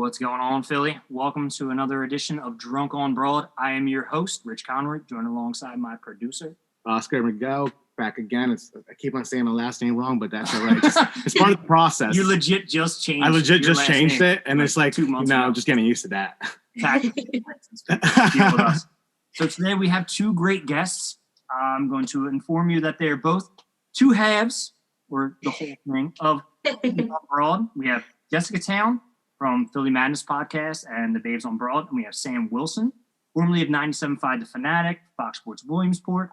What's going on, Philly? Welcome to another edition of Drunk on Broad. I am your host, Rich Conroy, joined alongside my producer, Oscar McGill. Back again. I keep on saying my last name wrong, but that's all right. It's part of the process. You legit just changed. I legit just changed it, and it's like 2 months. I'm just getting used to that. Deal with us. So today we have two great guests. I'm going to inform you that they're both two halves, or the whole thing, of Drunk on Broad. We have Jessica Town from Philly Madness Podcast and the Babes on Broad, and we have Sam Wilson, formerly of 97.5 The Fanatic, Fox Sports Williamsport,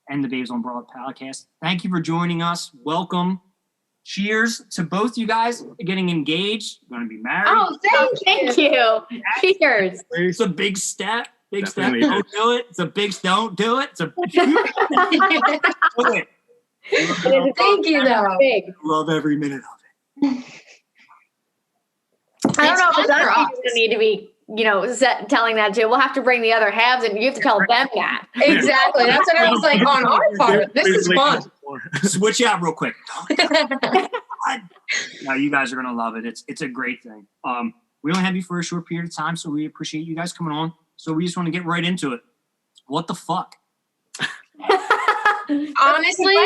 and the Babes on Broad podcast. Thank you for joining us. Welcome. Cheers to both you guys getting engaged. You're going to be married. Oh, thank you. Cheers. It's a big step. Definitely. Don't do it. It's a big don't do it. It's a do it. Thank you, though. Love every minute of it. I don't know if other people need to be, telling that too. We'll have to bring the other halves, and you have to tell them that. Exactly. That's what I was like on our part. This is fun. Switch out real quick. No, you guys are gonna love it. It's a great thing. We only have you for a short period of time, so we appreciate you guys coming on. So we just want to get right into it. What the fuck? Honestly,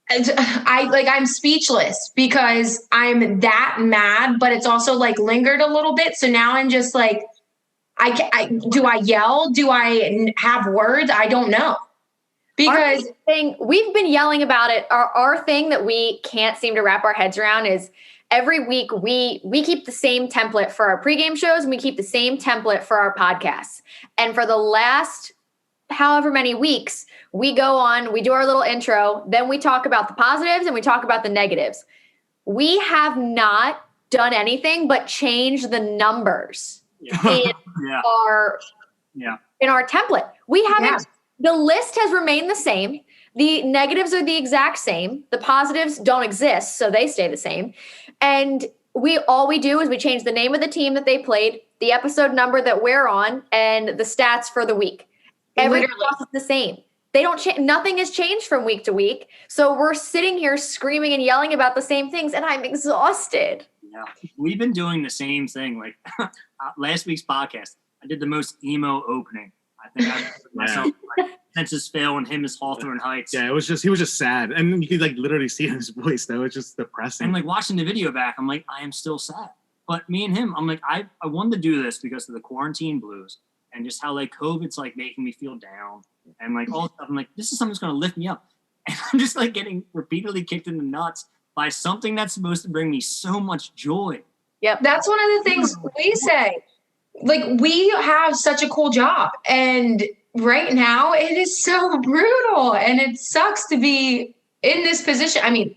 I'm speechless because I'm that mad, but it's also like lingered a little bit. So now I'm just like, do I yell? Do I have words? I don't know. Because we've been yelling about it. Our thing that we can't seem to wrap our heads around is every week we keep the same template for our pregame shows, and we keep the same template for our podcasts. And for the last however many weeks, we go on, we do our little intro, then we talk about the positives and we talk about the negatives. We have not done anything but change the numbers in our template. We haven't. The list has remained the same. The negatives are the exact same. The positives don't exist, so they stay the same. And all we do is we change the name of the team that they played, the episode number that we're on, and the stats for the week. Everything else is the same. They don't nothing has changed from week to week. So we're sitting here screaming and yelling about the same things, and I'm exhausted. Yeah, we've been doing the same thing. Like last week's podcast, I did the most emo opening. I think I myself senses fail and him as Hawthorne Heights. Yeah, he was just sad, and you could literally see his voice though. It's just depressing. And watching the video back, I'm like, I am still sad. But me and him, I'm like, I wanted to do this because of the quarantine blues and just how COVID's making me feel down and all this stuff. I'm like, this is something that's going to lift me up, and I'm just getting repeatedly kicked in the nuts by something that's supposed to bring me so much joy. Yep, that's one of the things we say. We have such a cool job, and right now it is so brutal, and it sucks to be in this position. I mean,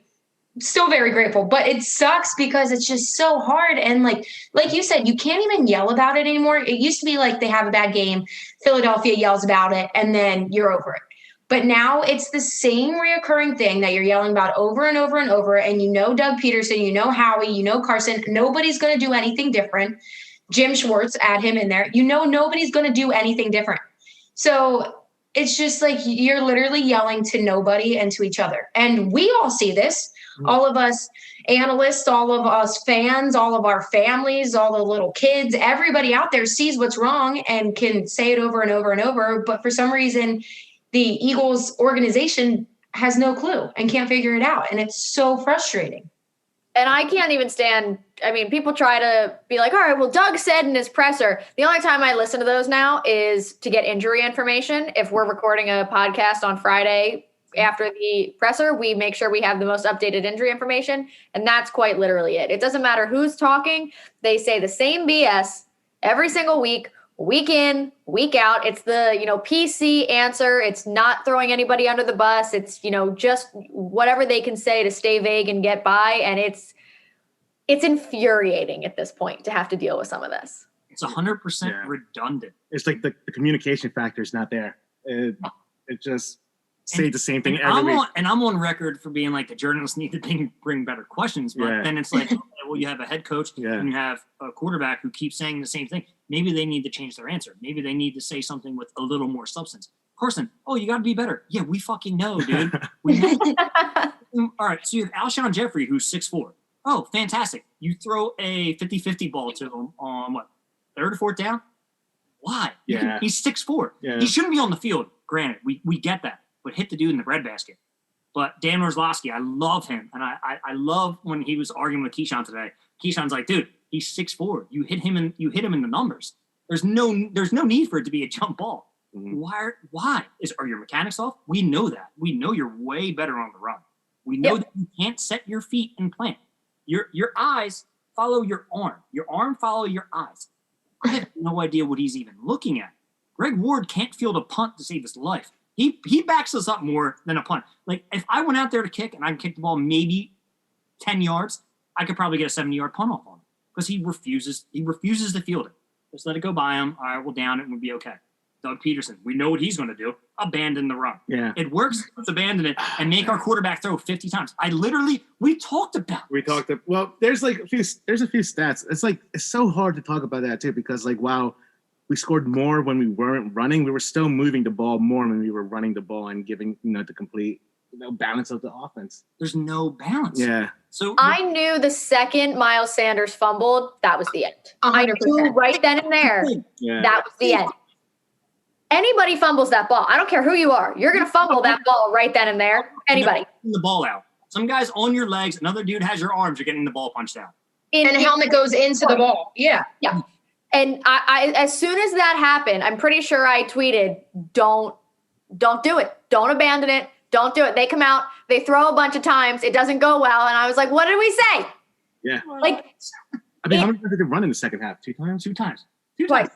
still very grateful, but it sucks because it's just so hard. And like you said, you can't even yell about it anymore. It used to be they have a bad game, Philadelphia yells about it, and then you're over it. But now it's the same reoccurring thing that you're yelling about over and over and over. And Doug Peterson, Howie, Carson, nobody's going to do anything different. Jim Schwartz, add him in there. Nobody's going to do anything different. So it's just you're literally yelling to nobody and to each other. And we all see this. All of us analysts, all of us fans, all of our families, all the little kids, everybody out there sees what's wrong and can say it over and over and over. But for some reason, the Eagles organization has no clue and can't figure it out. And it's so frustrating. And I can't even stand, people try to be like, all right, well, Doug said in his presser. The only time I listen to those now is to get injury information. If we're recording a podcast on Friday after the presser, we make sure we have the most updated injury information. And that's quite literally it. It doesn't matter who's talking. They say the same BS every single week in, week out. It's the, PC answer. It's not throwing anybody under the bus. It's, just whatever they can say to stay vague and get by. And it's infuriating at this point to have to deal with some of this. It's 100% redundant. It's the communication factor is not there. It just say the same thing every week. And I'm on record for being the journalists need to bring better questions. But then it's okay, well, you have a head coach and you have a quarterback who keeps saying the same thing. Maybe they need to change their answer. Maybe they need to say something with a little more substance. Carson, you got to be better. Yeah, we fucking know, dude. We know. All right, so you have Alshon Jeffrey, who's 6'4". Oh, fantastic. You throw a 50-50 ball to him on what, 3rd or 4th down? Why? Yeah. He's 6'4". Yeah. He shouldn't be on the field. Granted, we get that. But hit the dude in the breadbasket. But Dan Orslowski, I love him. And I love when he was arguing with Keyshawn today. Keyshawn's like, dude, he's 6'4". You hit him in the numbers. There's no need for it to be a jump ball. Mhm. Why? Are your mechanics off? We know that. We know you're way better on the run. We know that you can't set your feet and plant. Your eyes follow your arm. Your arm follow your eyes. I have no idea what he's even looking at. Greg Ward can't field a punt to save his life. He backs us up more than a punt. Like, if I went out there to kick and I kicked the ball maybe 10 yards, I could probably get a 70-yard punt off on him because he refuses to field it. Just let it go by him. All right, we'll down it and we'll be okay. Doug Peterson, we know what he's going to do. Abandon the run. Yeah. It works. Let's abandon it and make our quarterback throw 50 times. We talked about this. Well, there's a few stats. It's so hard to talk about that too, because while we scored more when we weren't running, we were still moving the ball more when we were running the ball and giving, the complete, balance of the offense. There's no balance. Yeah. So I knew the second Miles Sanders fumbled, that was the end. 100%. I knew right then and there, Yeah. that was the end. Anybody fumbles that ball, I don't care who you are, you're going to fumble that ball right then and there. Anybody. The ball out. Some guy's on your legs. Another dude has your arms. You're getting the ball punched out. And a helmet goes into the ball. Yeah. Yeah. And I as soon as that happened, I'm pretty sure I tweeted, don't do it. Don't abandon it. Don't do it. They come out, they throw a bunch of times. It doesn't go well. And I was like, what did we say? Yeah. Like, how many times did they run in the second half? 2 times? 2 times. twice.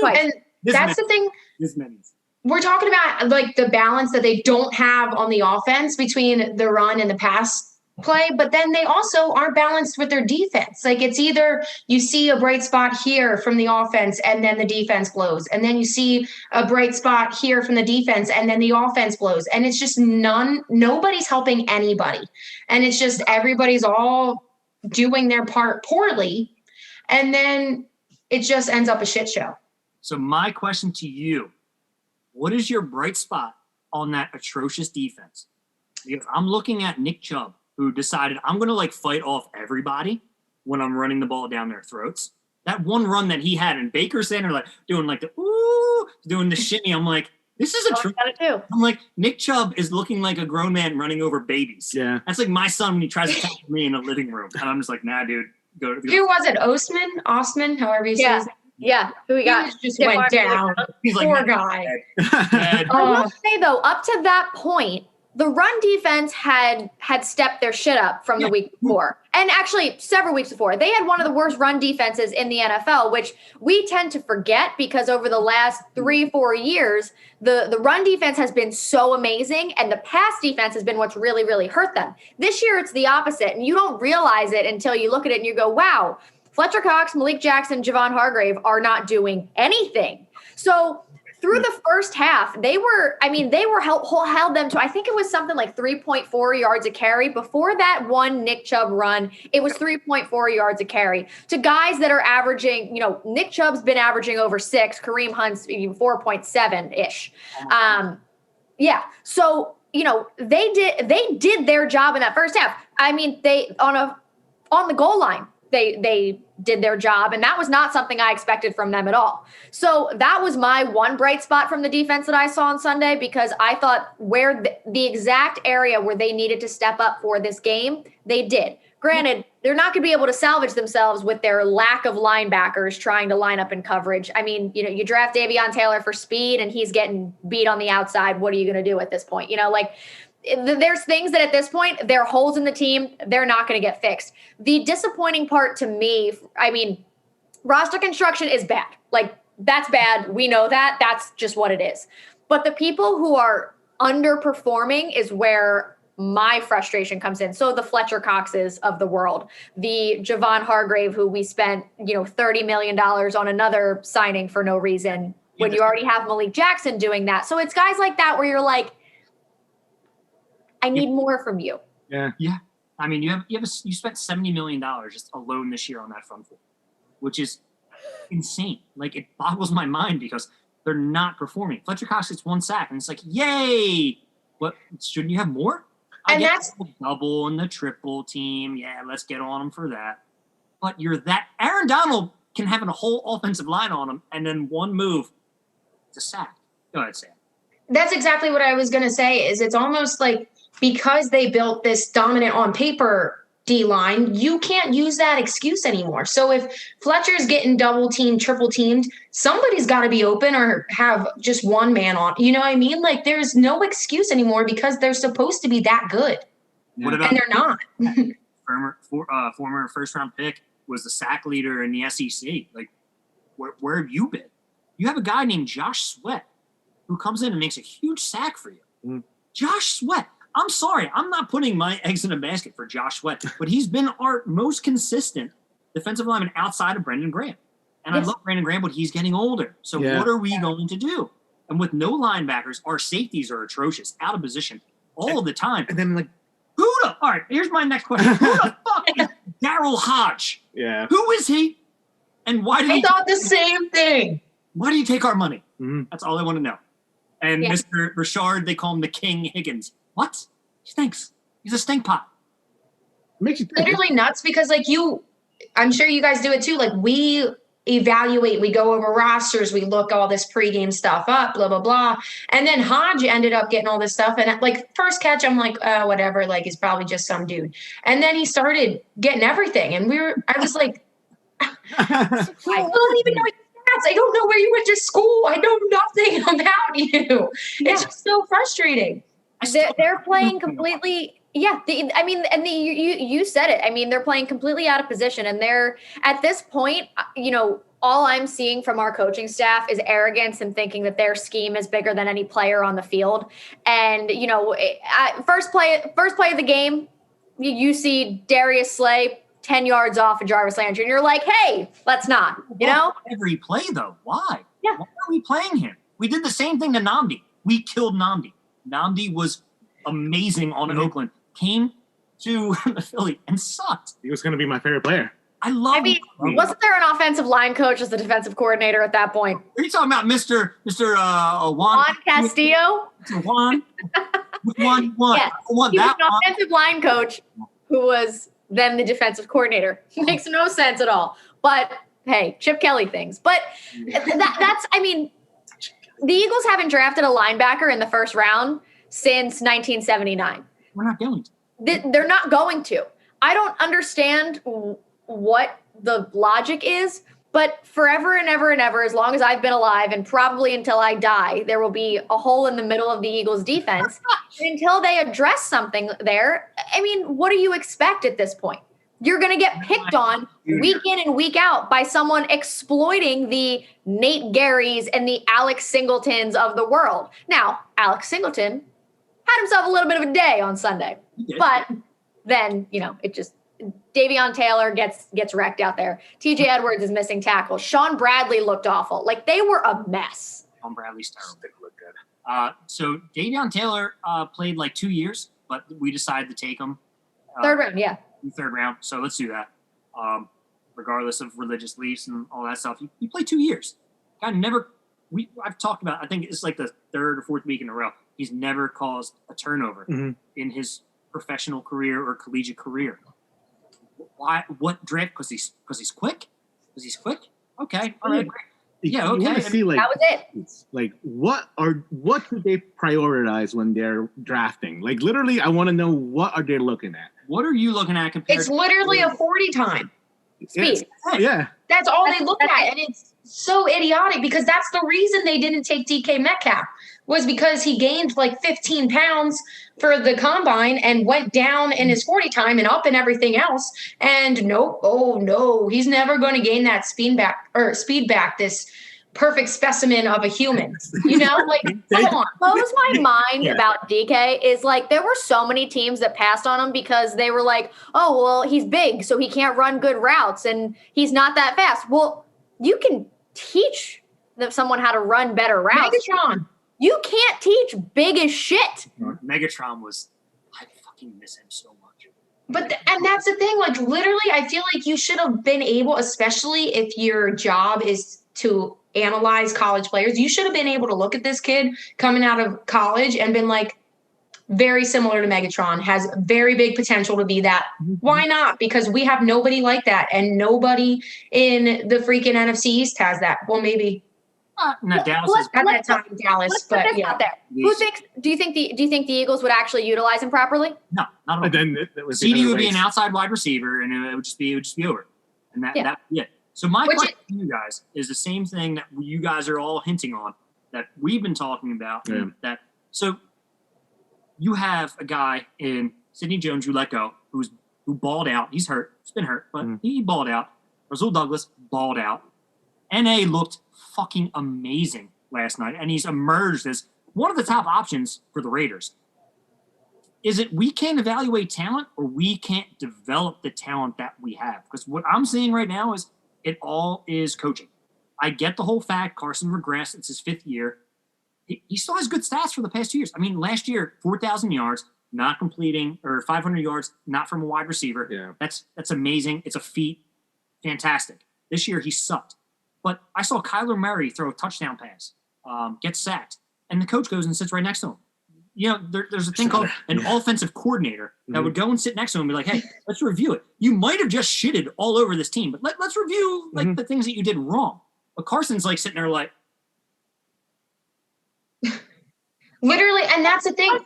And that's the thing. This many. We're talking about the balance that they don't have on the offense between the run and the pass play, but then they also aren't balanced with their defense. It's either you see a bright spot here from the offense and then the defense blows, and then you see a bright spot here from the defense and then the offense blows, and it's just nobody's helping anybody, and it's just everybody's all doing their part poorly, and then it just ends up a shit show. So my question to you, what is your bright spot on that atrocious defense? Because I'm looking at Nick Chubb, who decided I'm going to fight off everybody when I'm running the ball down their throats. That one run that he had in Baker Center, doing the shimmy. I'm like, this is a true. I'm like, Nick Chubb is looking like a grown man running over babies. Yeah. That's like my son when he tries to tackle me in a living room. And I'm just like, nah, dude, go. Who was it? Osman, however you say his name. Yeah. Who we got? He just went down. He's like, Poor guy. Dead. I will say though, up to that point, the run defense had stepped their shit up from the week before. And actually several weeks before. They had one of the worst run defenses in the NFL, which we tend to forget because over the last 3-4 years, the run defense has been so amazing and the pass defense has been what's really, really hurt them. This year, it's the opposite. And you don't realize it until you look at it and you go, wow, Fletcher Cox, Malik Jackson, Javon Hargrave are not doing anything. So through the first half, they were held them to, I think it was something like 3.4 yards a carry. Before that one Nick Chubb run, it was 3.4 yards a carry to guys that are averaging, Nick Chubb's been averaging over 6, Kareem Hunt's 4.7-ish. Yeah. So, they did their job in that first half. I mean, they on the goal line, they did their job, and that was not something I expected from them at all. So that was my one bright spot from the defense that I saw on Sunday, because I thought where the exact area where they needed to step up for this game, they did. Granted, they're not going to be able to salvage themselves with their lack of linebackers trying to line up in coverage. I mean, you draft Davion Taylor for speed and he's getting beat on the outside. What are you going to do at this point? There's things that at this point, there are holes in the team. They're not going to get fixed. The disappointing part to me, I mean, roster construction is bad. That's bad. We know that. That's just what it is. But the people who are underperforming is where my frustration comes in. So the Fletcher Coxes of the world, the Javon Hargrave, who we spent, $30 million on another signing for no reason when you already have Malik Jackson doing that. So it's guys like that where you're like, I need more from you. Yeah. Yeah. I mean, you spent $70 million just alone this year on that front four, which is insane. It boggles my mind because they're not performing. Fletcher Cox gets 1 sack and it's like, yay. What, shouldn't you have more? And get that's the double and the triple team. Yeah, let's get on him for that. But Aaron Donald can have a whole offensive line on him, and then one move, it's a sack. Go ahead, Sam. That's exactly what I was going to say. Is it's almost like because they built this dominant on paper D-line, you can't use that excuse anymore. So if Fletcher's getting double teamed, triple teamed, somebody's got to be open or have just one man on. You know what I mean? Like there's no excuse anymore because they're supposed to be that good. What about And they're not. former first round pick was the sack leader in the SEC. Like, where have you been? You have a guy named Josh Sweat who comes in and makes a huge sack for you. Josh Sweat. I'm sorry, I'm not putting my eggs in a basket for Josh Sweat, but he's been our most consistent defensive lineman outside of Brendan Graham. And I love Brandon Graham, but he's getting older. So what are we going to do? And with no linebackers, our safeties are atrocious, out of position all the time. And then like, all right, here's my next question. Who the fuck is Darryl Hodge? Yeah. Who is he? And why did I thought the same thing. Why do you take our money? Mm-hmm. That's all I want to know. And Mr. Richard, they call him the King Higgins. What? He stinks. He's a stink pot. Makes you Literally nuts because like I'm sure you guys do it too. Like we evaluate, we go over rosters, we look all this pregame stuff up, blah, blah, blah. And then Hodge ended up getting all this stuff. And like first catch, I'm like, whatever, like he's probably just some dude. And then he started getting everything. And I was like, I don't even know your stats. I don't know where you went to school. I know nothing about you. It's just so frustrating. They're playing completely. Yeah, you said it. I mean, they're playing completely out of position, and they're at this point. All I'm seeing from our coaching staff is arrogance and thinking that their scheme is bigger than any player on the field. And first play of the game, you see Darius Slay 10 yards off of Jarvis Landry, and you're like, hey, let's not. Every play though. Why? Yeah. Why are we playing him? We did the same thing to Namdi. We killed Namdi. Namdi was amazing on Oakland. Came to Philly and sucked. He was going to be my favorite player. Wasn't there an offensive line coach as the defensive coordinator at that point? Are you talking about Mr. Juan Castillo? Juan. Yes. He was an offensive line coach who was then the defensive coordinator. Makes no sense at all. But hey, Chip Kelly things. But the Eagles haven't drafted a linebacker in the first round since 1979. We're not going to. They're not going to. I don't understand what the logic is, but forever and ever and ever, as long as I've been alive and probably until I die, there will be a hole in the middle of the Eagles defense until they address something there. I mean, what do you expect at this point? You're going to get picked on week in and week out by someone exploiting the Nate Garys and the Alex Singletons of the world. Now, Alex Singleton had himself a little bit of a day on Sunday, but then, it just, Davion Taylor gets wrecked out there. TJ Edwards is missing tackles. Sean Bradley looked awful. Like they were a mess. Sean Bradley's terrible. Didn't look good. So Davion Taylor played like 2 years, but we decided to take him. Third round, yeah. Third round. So let's do that. Regardless of religious beliefs and all that stuff, he played 2 years. Guy I've talked about, I think it's like the third or fourth week in a row. He's never caused a turnover in his professional career or collegiate career. Why? What draft? Because he's quick. Because he's quick. Okay. All right. Great. Yeah. Okay. You want to see that was it. Like what do they prioritize when they're drafting? Like literally, I want to know what are they looking at. What are you looking at compared? It's literally a 40 time. Speed. Yeah. That's all they look at, and it's so idiotic because that's the reason they didn't take DK Metcalf was because he gained like 15 pounds for the combine and went down in his 40 time and up in everything else. And no, he's never going to gain that speed back. This perfect specimen of a human, like come on. What blows my mind about DK is like there were so many teams that passed on him because they were like, oh, well, he's big, so he can't run good routes and he's not that fast. Well, you can teach someone how to run better routes. Megatron. You can't teach big as shit. Megatron I fucking miss him so much. And that's the thing, like literally, I feel like you should have been able, especially if your job is to analyze college players, you should have been able to look at this kid coming out of college and been like, very similar to Megatron, has very big potential to be that. Why not? Because we have nobody like that, and nobody in the freaking NFC East has that. Well, maybe No, Dallas is at that time, Dallas, Let's put but this yeah. out there. Who thinks? Do you think the Eagles would actually utilize him properly? no, not at all. But then it would CD be would be an outside wide receiver, and it would just be over, and that would be it. So my question to you guys is the same thing that you guys are all hinting on that we've been talking about. Yeah. That so you have a guy in Sidney Jones you let go who balled out. He's hurt. He's been hurt, but he balled out. Rasul Douglas balled out. NA looked fucking amazing last night, and he's emerged as one of the top options for the Raiders. Is it we can't evaluate talent, or we can't develop the talent that we have? Because what I'm seeing right now is it all is coaching. I get the whole fact Carson regressed. It's his 5th year. He still has good stats for the past 2 years. I mean, last year, 4,000 yards, not completing, or 500 yards, not from a wide receiver. Yeah. That's amazing. It's a feat. Fantastic. This year, he sucked. But I saw Kyler Murray throw a touchdown pass, get sacked, and the coach goes and sits right next to him. You know, there's a thing called an offensive coordinator that would go and sit next to him and be like, hey, let's review it. You might have just shitted all over this team, but let's review like the things that you did wrong. But Carson's like sitting there like, Literally, and that's the thing.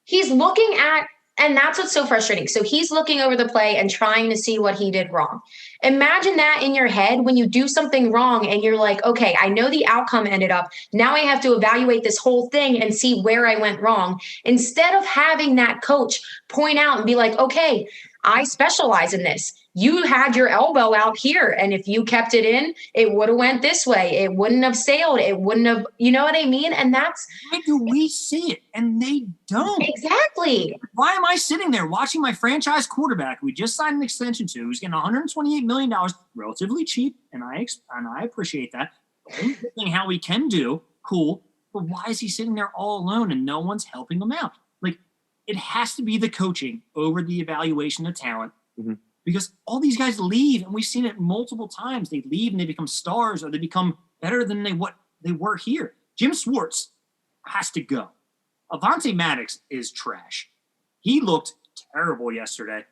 He's looking at, and that's what's so frustrating. So he's looking over the play and trying to see what he did wrong. Imagine that in your head when you do something wrong and you're like, okay, I know the outcome ended up. Now I have to evaluate this whole thing and see where I went wrong. Instead of having that coach point out and be like, okay, I specialize in this. You had your elbow out here, and if you kept it in, it would have went this way. It wouldn't have sailed. It wouldn't have, you know what I mean? And that's why do we see it and they don't? exactly. Why am I sitting there watching my franchise quarterback we just signed an extension to, who's getting $128 million, relatively cheap, and I appreciate that. Thing how we can do, cool, but why is he sitting there all alone and no one's helping him out? Like, it has to be the coaching over the evaluation of talent. Because all these guys leave, and we've seen it multiple times. They leave and they become stars, or they become better than what they were here. Jim Schwartz has to go. Avonte Maddox is trash. He looked terrible yesterday.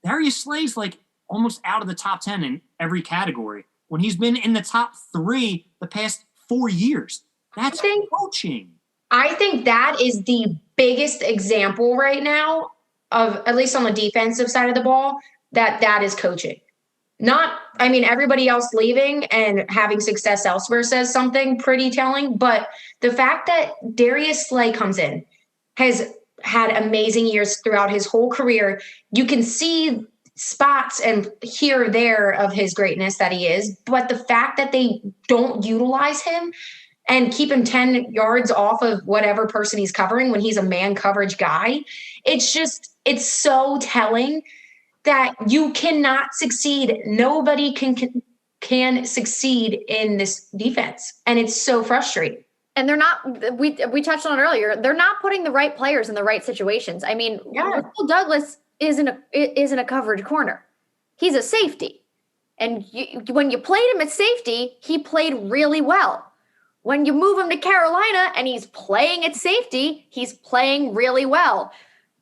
Darius Slay's like almost out of the top 10 in every category when he's been in the top 3 the past 4 years. That's coaching. I think that is the biggest example right now of, at least on the defensive side of the ball, that is coaching. Not, I mean, everybody else leaving and having success elsewhere says something pretty telling, but the fact that Darius Slay comes in, has had amazing years throughout his whole career. You can see spots and here or there of his greatness that he is, but the fact that they don't utilize him and keep him 10 yards off of whatever person he's covering when he's a man coverage guy, it's so telling that you cannot succeed. Nobody can succeed in this defense. And it's so frustrating. And they're not, we touched on it earlier, they're not putting the right players in the right situations. I mean, Rasul Douglas isn't a coverage corner. He's a safety. And when you played him at safety, he played really well. When you move him to Carolina and he's playing at safety, he's playing really well.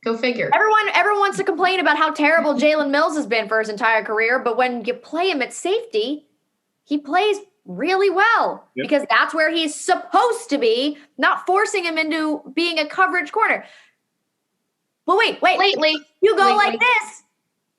Go figure. Everyone wants to complain about how terrible Jalen Mills has been for his entire career, but when you play him at safety, he plays really well because that's where he's supposed to be, not forcing him into being a coverage corner. Well, wait. Lately, you go like this,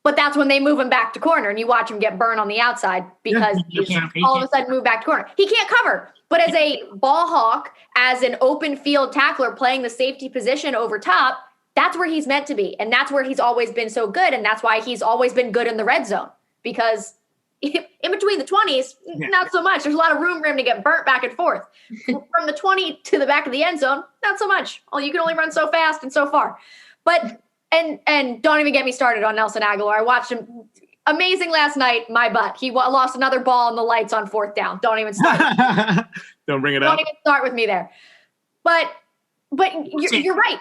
but that's when they move him back to corner and you watch him get burned on the outside because he's all of a sudden moved back to corner. He can't cover. But as a ball hawk, as an open field tackler playing the safety position over top, that's where he's meant to be. And that's where he's always been so good. And that's why he's always been good in the red zone. Because in between the 20s, not so much. There's a lot of room for him to get burnt back and forth. From the 20 to the back of the end zone, not so much. Oh, you can only run so fast and so far. But, and don't even get me started on Nelson Aguilar. I watched him amazing last night, my butt. He lost another ball on the lights on 4th down. Don't even start. Don't bring it up. Don't even start with me there. But you're right.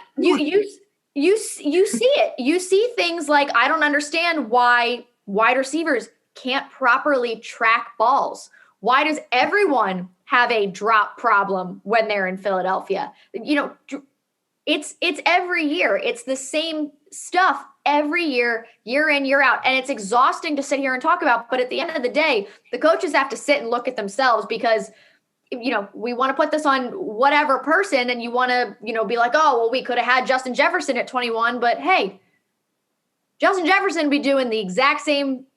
You see it. You see things like, I don't understand why wide receivers can't properly track balls. Why does everyone have a drop problem when they're in Philadelphia? You know, It's every year. It's the same stuff every year, year in, year out. And it's exhausting to sit here and talk about. But at the end of the day, the coaches have to sit and look at themselves because, we want to put this on whatever person and you want to, be like, oh, well, we could have had Justin Jefferson at 21. But hey, Justin Jefferson would be doing the exact same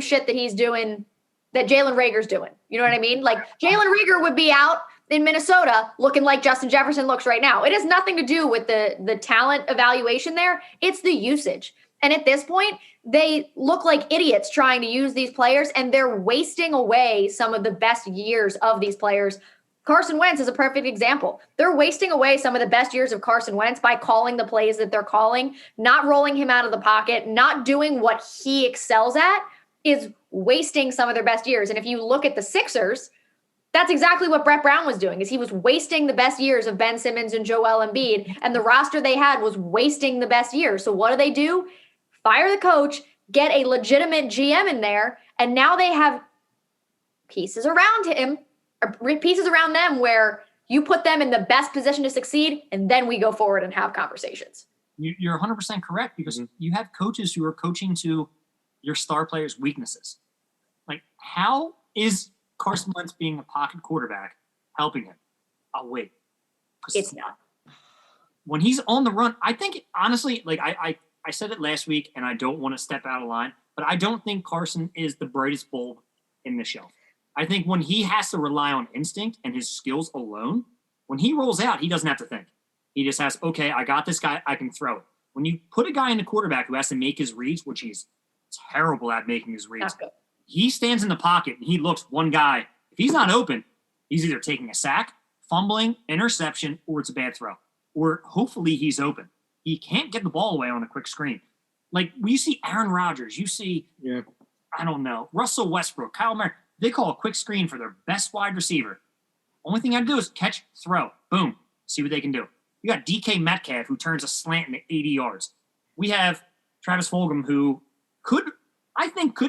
shit that he's doing, that Jalen Reagor's doing. You know what I mean? Like Jalen Reagor would be out in Minnesota looking like Justin Jefferson looks right now. It has nothing to do with the talent evaluation there. It's the usage. And at this point, they look like idiots trying to use these players, and they're wasting away some of the best years of these players. Carson Wentz is a perfect example. They're wasting away some of the best years of Carson Wentz by calling the plays that they're calling, not rolling him out of the pocket, not doing what he excels at is wasting some of their best years. And if you look at the Sixers, that's exactly what Brett Brown was doing, is he was wasting the best years of Ben Simmons and Joel Embiid, and the roster they had was wasting the best years. So what do? Fire the coach, get a legitimate GM in there, and now they have pieces around him, or pieces around them where you put them in the best position to succeed, and then we go forward and have conversations. You're 100% correct, because you have coaches who are coaching to your star players' weaknesses. Like, how is Carson Wentz being a pocket quarterback helping him? I'll wait. It's not. When he's on the run, I think, honestly, like I said it last week, and I don't want to step out of line, but I don't think Carson is the brightest bulb in the shelf. I think when he has to rely on instinct and his skills alone, when he rolls out, he doesn't have to think. He just has, okay, I got this guy, I can throw it. When you put a guy in the quarterback who has to make his reads, which he's terrible at making his reads, he stands in the pocket and he looks one guy. If he's not open, he's either taking a sack, fumbling, interception, or it's a bad throw. Or hopefully he's open. He can't get the ball away on a quick screen. Like, when you see Aaron Rodgers, you see, I don't know, Russell Westbrook, Kyle Murray, they call a quick screen for their best wide receiver. Only thing I do is catch, throw, boom, see what they can do. You got DK Metcalf, who turns a slant into 80 yards. We have Travis Fulgham, who could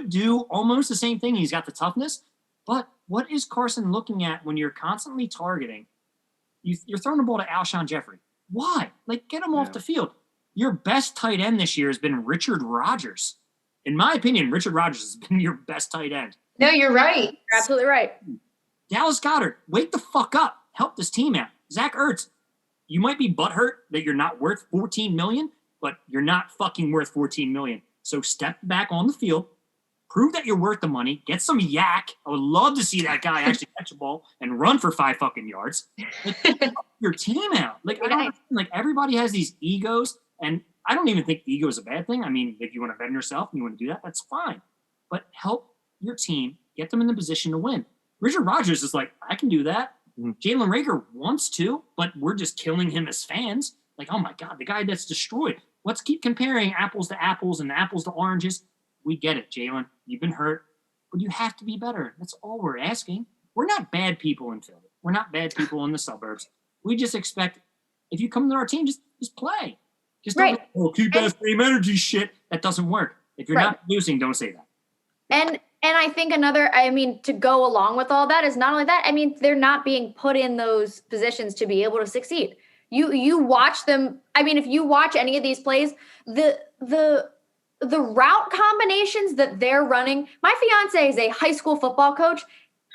do almost the same thing. He's got the toughness. But what is Carson looking at when you're constantly targeting? You're throwing the ball to Alshon Jeffrey. Why? Like, get him off the field. Your best tight end this year has been Richard Rodgers. In my opinion, Richard Rodgers has been your best tight end. No, you're right. You're absolutely right. Dallas Goedert, wake the fuck up. Help this team out. Zach Ertz, you might be butthurt that you're not worth $14 million, but you're not fucking worth $14 million. So step back on the field, prove that you're worth the money, get some yak. I would love to see that guy actually catch a ball and run for 5 fucking yards. Like, help your team out. Like, I don't understand. Like, everybody has these egos, and I don't even think ego is a bad thing. I mean, if you want to bet on yourself and you want to do that, that's fine. But help your team, get them in the position to win. Richard Rodgers is like, I can do that. Jalen Reagor wants to, but we're just killing him as fans. Like, oh my God, the guy that's destroyed. Let's keep comparing apples to apples and apples to oranges. We get it, Jalen. You've been hurt, but you have to be better. That's all we're asking. We're not bad people in Philly. We're not bad people in the suburbs. We just expect, if you come to our team, just play. Just don't keep that same energy shit. That doesn't work. If you're not producing, don't say that. And I think to go along with all that is not only that, they're not being put in those positions to be able to succeed. You watch them. If you watch any of these plays, the route combinations that they're running, my fiance is a high school football coach.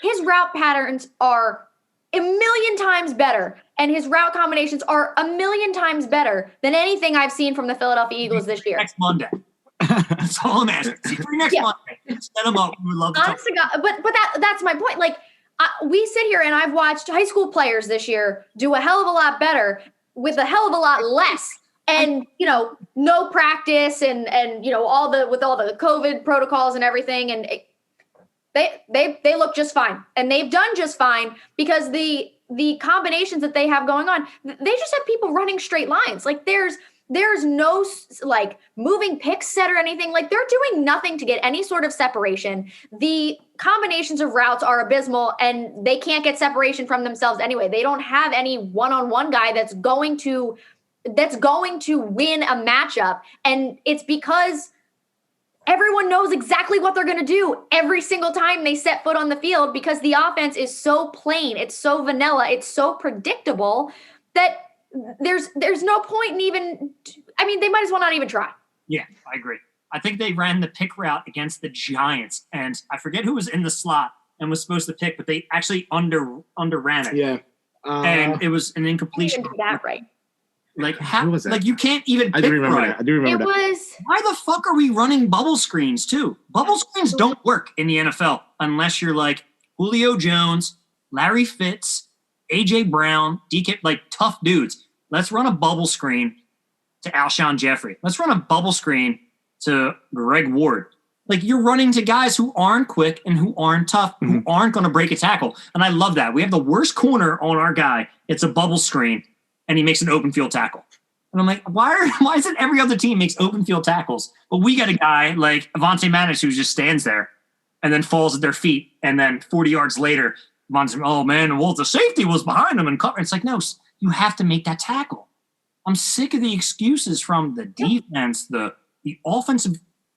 His route patterns are a million times better, and his route combinations are a million times better than anything I've seen from the Philadelphia Eagles this year. Next Monday. That's all I'm asking. See for next Monday. Set them up. We would love to. Honestly, but that's my point. Like, we sit here and I've watched high school players this year do a hell of a lot better with a hell of a lot less. And, no practice and all the COVID protocols and everything. And they look just fine. And they've done just fine because the combinations that they have going on, they just have people running straight lines. Like, there's no like moving pick set or anything. Like, they're doing nothing to get any sort of separation. The combinations of routes are abysmal and they can't get separation from themselves anyway. They don't have any one-on-one guy that's going to win a matchup. And it's because everyone knows exactly what they're going to do every single time they set foot on the field, because the offense is so plain. It's so vanilla. It's so predictable that there's no point in even. I mean, they might as well not even try. Yeah, I agree. I think they ran the pick route against the Giants, and I forget who was in the slot and was supposed to pick, but they actually underran it. Yeah. And it was an I incompletion. didn't do that right. Like Who was that? like you can't even I pick do remember right. that. I do remember It that. was. Why the fuck are we running bubble screens too? Bubble screens don't work in the NFL unless you're like Julio Jones, Larry Fitz, AJ Brown, DK, like tough dudes. Let's run a bubble screen to Alshon Jeffrey. Let's run a bubble screen to Greg Ward. Like you're running to guys who aren't quick and who aren't tough, who aren't going to break a tackle. And I love that. We have the worst corner on our guy. It's a bubble screen, and he makes an open field tackle. And I'm like, why isn't every other team makes open field tackles? But we got a guy like Avonte Maddox who just stands there and then falls at their feet. And then 40 yards later, Avonte, oh man, well, the safety was behind him and cover. It's like, no, you have to make that tackle. I'm sick of the excuses from the defense, the offensive.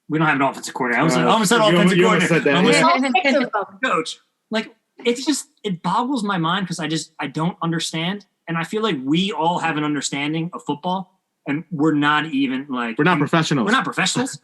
We don't have an offensive coordinator. I almost said offensive coordinator. I almost said coach. Like it boggles my mind because I don't understand. And I feel like we all have an understanding of football, and we're not even like We're not professionals. We're not professionals.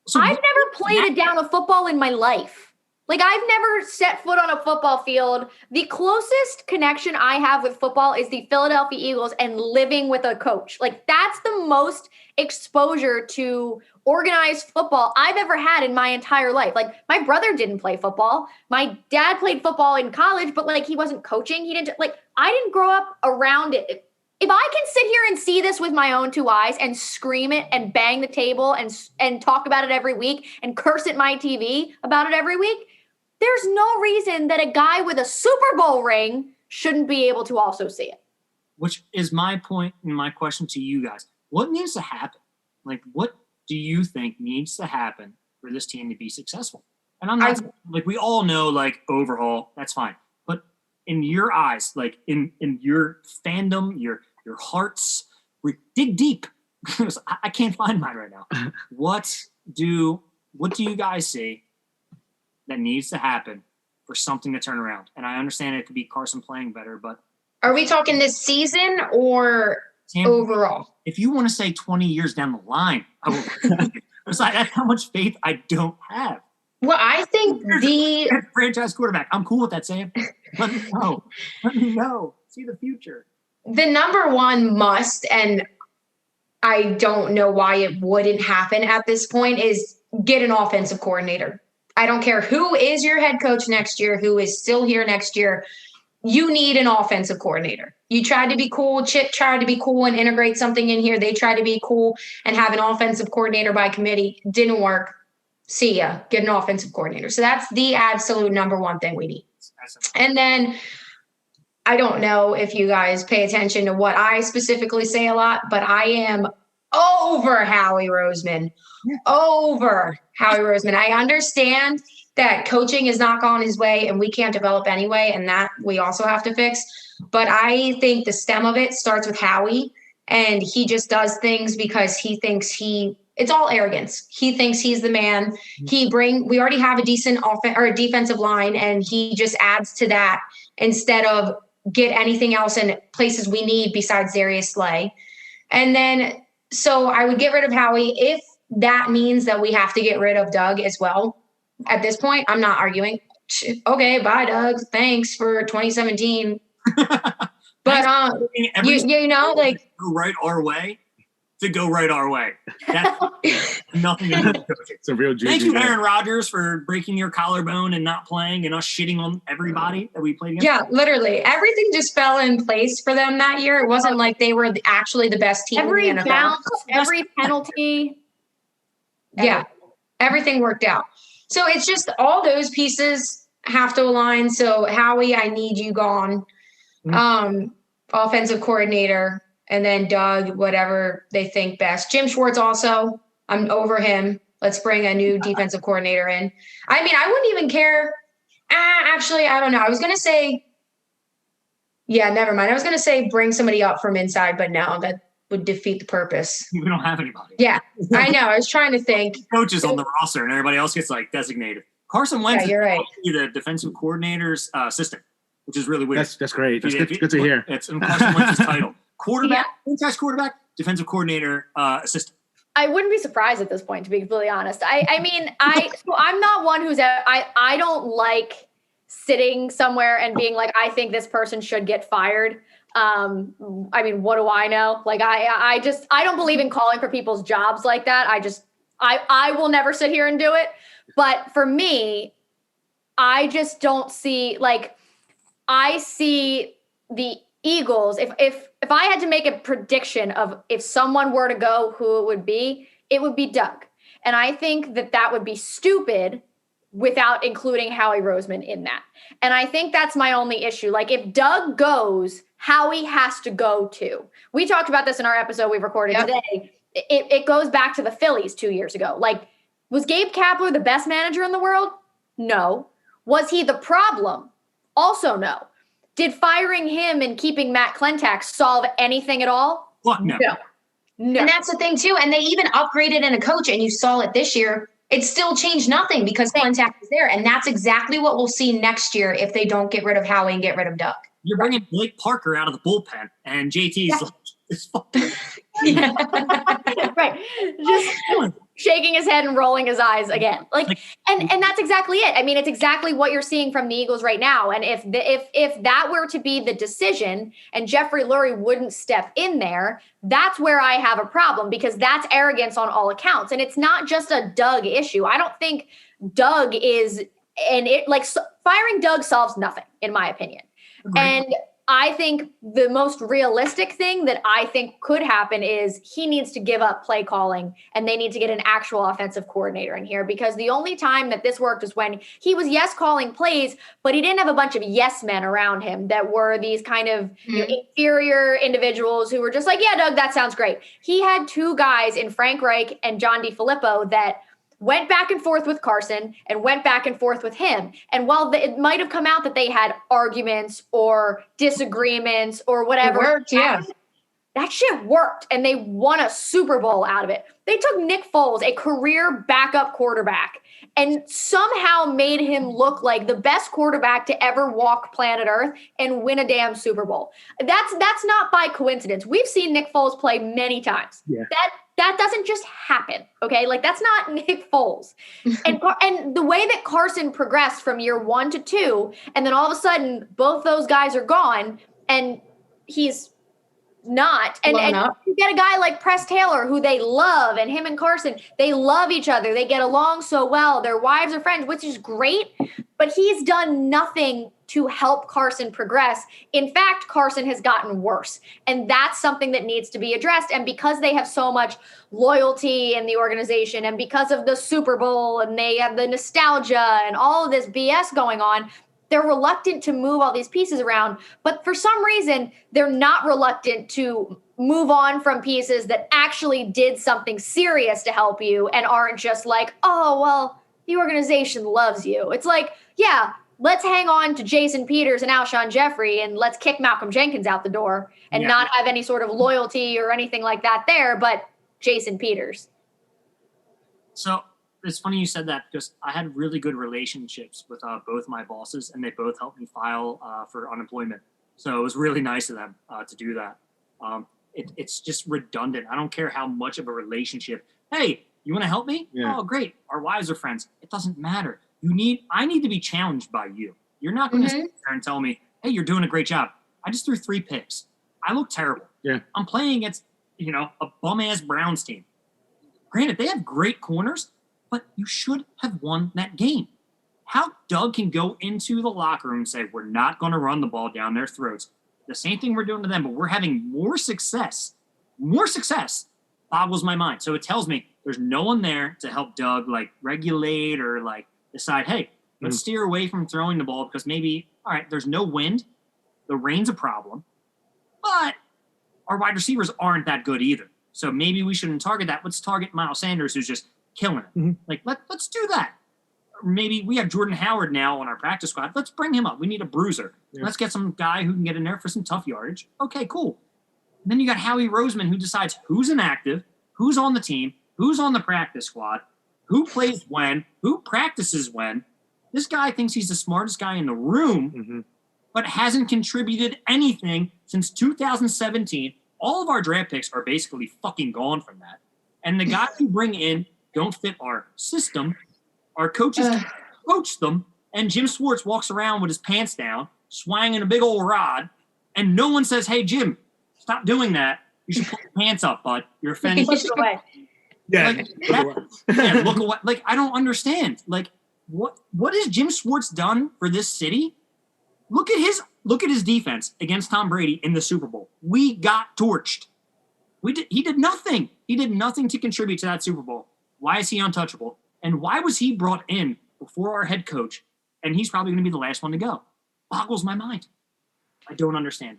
So I've never played a down of football in my life. Like I've never set foot on a football field. The closest connection I have with football is the Philadelphia Eagles and living with a coach. Like that's the most exposure to organized football I've ever had in my entire life. Like my brother didn't play football. My dad played football in college, but like he wasn't coaching. He didn't I didn't grow up around it. If I can sit here and see this with my own two eyes and scream it and bang the table and talk about it every week and curse at my TV about it every week, there's no reason that a guy with a Super Bowl ring shouldn't be able to also see it. Which is my point and my question to you guys. What needs to happen? Like, what do you think needs to happen for this team to be successful? And I'm not like we all know, like overhaul, that's fine. But in your eyes, like in your fandom, your hearts, dig deep. I can't find mine right now. What do you guys see that needs to happen for something to turn around? And I understand it could be Carson playing better, but are we talking this season or overall? If you want to say 20 years down the line, I will. That's how much faith I don't have. Well, I think the franchise quarterback. I'm cool with that, Sam. Let me know. Let me know. See the future. The number one must, and I don't know why it wouldn't happen at this point, is get an offensive coordinator. I don't care who is your head coach next year, who is still here next year. You need an offensive coordinator. You tried to be cool. Chip tried to be cool and integrate something in here. They tried to be cool and have an offensive coordinator by committee. Didn't work. See ya. Get an offensive coordinator. So that's the absolute number one thing we need. And then I don't know if you guys pay attention to what I specifically say a lot, but I am over Howie Roseman. Over Howie Roseman. I understand that coaching is not gone his way and we can't develop anyway, and that we also have to fix. But I think the stem of it starts with Howie, and he just does things because he thinks it's all arrogance. He thinks he's the man. We already have a decent offense or a defensive line, and he just adds to that instead of get anything else in places we need besides Darius Slay. And then, so I would get rid of Howie if that means that we have to get rid of Doug as well. At this point, I'm not arguing. Okay, bye, Doug. Thanks for 2017. But you know, like go right our way to go right our way. That's nothing to do with coaching. It's a real juju. Thank you, Aaron Rodgers, for breaking your collarbone and not playing and us shitting on everybody that we played against. Yeah, literally. Everything just fell in place for them that year. It wasn't like they were actually the best team Every in the NFL. bounce, every penalty. Yeah, everything worked out. So it's just all those pieces have to align. So Howie, I need you gone. Offensive coordinator, and then Doug, whatever they think best. Jim Schwartz also, I'm over him. Let's bring a new defensive coordinator in. I mean, I wouldn't even care. Actually, I don't know. I was going to say, yeah, never mind. I was going to say bring somebody up from inside, but no, that would defeat the purpose. We don't have anybody. Yeah, I know. I was trying to think. Coaches on the roster and everybody else gets like designated. Carson Wentz you're right. is the defensive coordinator's assistant. which is really weird. That's great. That's good to hear. It's in Carson Wentz's title. Quarterback, franchise quarterback, defensive coordinator, assistant. I wouldn't be surprised at this point, to be completely honest. I mean, so I'm not one who's I don't like sitting somewhere and being like, I think this person should get fired. I mean, what do I know? Like, I don't believe in calling for people's jobs like that. I will never sit here and do it. But for me, I just don't see, like, I see the Eagles. If I had to make a prediction of if someone were to go, who it would be Doug. And I think that would be stupid without including Howie Roseman in that. And I think that's my only issue. Like, if Doug goes, Howie has to go too. We talked about this in our episode we recorded today. It goes back to the Phillies 2 years ago. Like, was Gabe Kapler the best manager in the world? No. Was he the problem? Also no. Did firing him and keeping Matt Klentak solve anything at all? Well, no. And that's the thing too. And they even upgraded in a coach, and you saw it this year. It still changed nothing because Klentak is there. And that's exactly what we'll see next year if they don't get rid of Howie and get rid of Doug. You're bringing Blake Parker out of the bullpen, and JT's like, it's fucking. Right. Just shaking his head and rolling his eyes again. And that's exactly it. I mean, it's exactly what you're seeing from the Eagles right now. And if that were to be the decision and Jeffrey Lurie wouldn't step in there, that's where I have a problem, because that's arrogance on all accounts. And it's not just a Doug issue. I don't think Doug is, firing Doug solves nothing, in my opinion. Agreed. And I think the most realistic thing that I think could happen is he needs to give up play calling, and they need to get an actual offensive coordinator in here, because the only time that this worked was when he was calling plays, but he didn't have a bunch of yes men around him that were these kind of inferior individuals who were just like, yeah, Doug, that sounds great. He had two guys in Frank Reich and John DeFilippo that went back and forth with Carson and went back and forth with him. And while it might have come out that they had arguments or disagreements or whatever, it worked, that shit worked. And they won a Super Bowl out of it. They took Nick Foles, a career backup quarterback, and somehow made him look like the best quarterback to ever walk planet Earth and win a damn Super Bowl. That's not by coincidence. We've seen Nick Foles play many times. Yeah. That doesn't just happen, okay? Like, that's not Nick Foles. And the way that Carson progressed from year 1 to 2, and then all of a sudden, both those guys are gone, and he's not. And you get a guy like Press Taylor, who they love, and him and Carson, they love each other. They get along so well. Their wives are friends, which is great, but he's done nothing to help Carson progress. In fact, Carson has gotten worse. And that's something that needs to be addressed. And because they have so much loyalty in the organization, and because of the Super Bowl, and they have the nostalgia and all of this BS going on, they're reluctant to move all these pieces around. But for some reason, they're not reluctant to move on from pieces that actually did something serious to help you and aren't just like, oh, well, the organization loves you. It's like, yeah, let's hang on to Jason Peters and Alshon Jeffrey, and let's kick Malcolm Jenkins out the door and not have any sort of loyalty or anything like that there, but Jason Peters. So it's funny you said that, because I had really good relationships with both my bosses, and they both helped me file for unemployment. So it was really nice of them to do that. It's just redundant. I don't care how much of a relationship. Hey, you want to help me? Yeah. Oh, great. Our wives are friends. It doesn't matter. I need to be challenged by you. You're not going to sit there and tell me, hey, you're doing a great job. I just threw 3 picks. I look terrible. Yeah. I'm playing against, a bum-ass Browns team. Granted, they have great corners, but you should have won that game. How Doug can go into the locker room and say, we're not going to run the ball down their throats. The same thing we're doing to them, but we're having more success, boggles my mind. So it tells me there's no one there to help Doug, regulate or, decide, hey, let's steer away from throwing the ball, because maybe, all right, there's no wind. The rain's a problem. But our wide receivers aren't that good either. So maybe we shouldn't target that. Let's target Miles Sanders, who's just killing it. Mm-hmm. Let's do that. Or maybe we have Jordan Howard now on our practice squad. Let's bring him up. We need a bruiser. Yeah. Let's get some guy who can get in there for some tough yardage. Okay, cool. And then you got Howie Roseman, who decides who's inactive, who's on the team, who's on the practice squad, who plays when, who practices when. This guy thinks he's the smartest guy in the room, but hasn't contributed anything since 2017. All of our draft picks are basically fucking gone from that. And the guys who bring in don't fit our system. Our coaches coach them, and Jim Schwartz walks around with his pants down, swanging a big old rod, and no one says, "Hey, Jim, stop doing that. You should put your pants up, bud. You're offending." Look away. Yeah. Look away. Like, I don't understand. Like, what has Jim Schwartz done for this city? Look at his defense against Tom Brady in the Super Bowl. We got torched. He did nothing. He did nothing to contribute to that Super Bowl. Why is he untouchable? And why was he brought in before our head coach? And he's probably going to be the last one to go. Boggles my mind. I don't understand.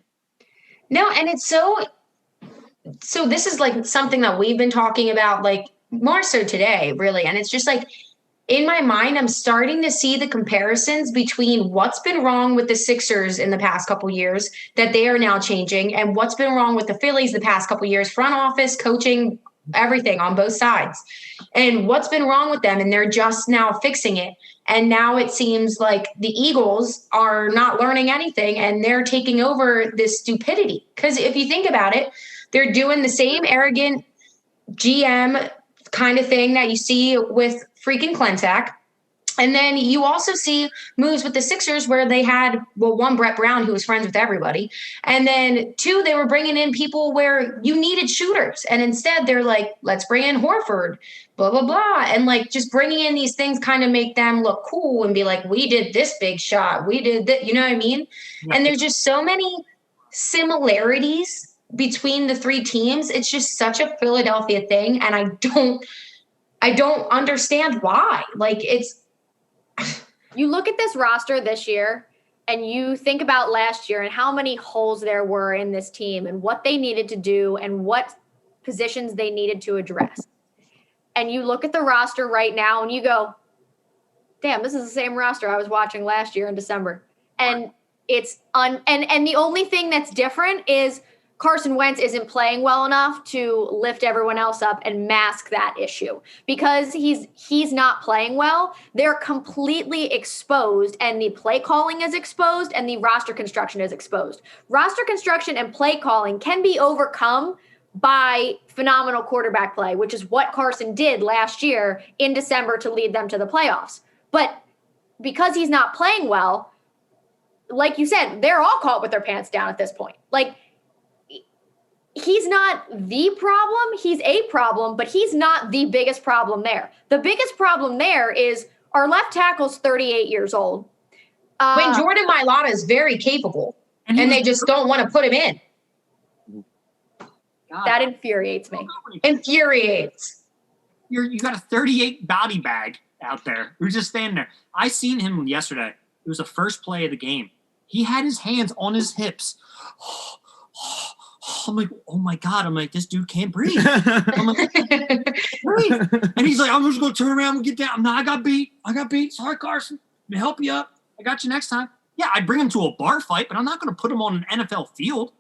No, and it's so this is like something that we've been talking about, like more so today, really. And it's just like, in my mind, I'm starting to see the comparisons between what's been wrong with the Sixers in the past couple years that they are now changing, and what's been wrong with the Phillies the past couple years, front office, coaching, everything on both sides, and what's been wrong with them. And they're just now fixing it. And now it seems like the Eagles are not learning anything, and they're taking over this stupidity. Because if you think about it, they're doing the same arrogant GM kind of thing that you see with freaking Clentac. And then you also see moves with the Sixers where they had, well, one, Brett Brown, who was friends with everybody. And then two, they were bringing in people where you needed shooters. And instead they're like, let's bring in Horford, blah, blah, blah. And like just bringing in these things kind of make them look cool and be like, we did this big shot. We did that. You know what I mean? And there's just so many similarities between the three teams. It's just such a Philadelphia thing. And I don't understand why. Like, it's, you look at this roster this year and you think about last year and how many holes there were in this team and what they needed to do and what positions they needed to address. And you look at the roster right now and you go, damn, this is the same roster I was watching last year in December. And it's and the only thing that's different is Carson Wentz isn't playing well enough to lift everyone else up and mask that issue. Because he's not playing well, they're completely exposed, and the play calling is exposed and the roster construction is exposed. Roster construction and play calling can be overcome by phenomenal quarterback play, which is what Carson did last year in December to lead them to the playoffs. But because he's not playing well, like you said, they're all caught with their pants down at this point. Like, he's not the problem. He's a problem, but he's not the biggest problem there. The biggest problem there is our left tackle's 38 years old. When Jordan Mailata is very capable, and they just don't want to put him in. God. That infuriates me. Infuriates. You got a 38 body bag out there who's just standing there. I seen him yesterday. It was the first play of the game. He had his hands on his hips. I'm like, oh my God. I'm like, this dude can't breathe. I'm like, breathe. And he's like, I'm just going to turn around and get down. No, I got beat. Sorry, Carson. Let me help you up. I got you next time. Yeah, I'd bring him to a bar fight, but I'm not going to put him on an NFL field.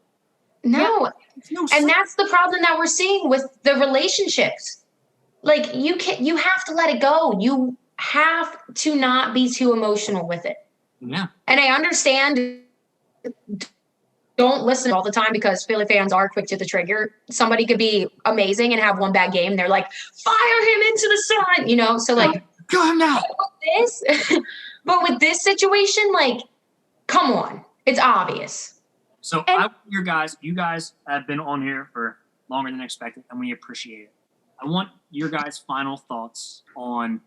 No. Yeah, and that's the problem that we're seeing with the relationships. Like, you have to let it go. You have to not be too emotional with it. Yeah. And I understand, don't listen all the time because Philly fans are quick to the trigger. Somebody could be amazing and have one bad game. They're like, fire him into the sun, you know? So like, go him now. But with this situation, like, come on, it's obvious. So you guys have been on here for longer than expected, and we appreciate it. I want your guys' final thoughts on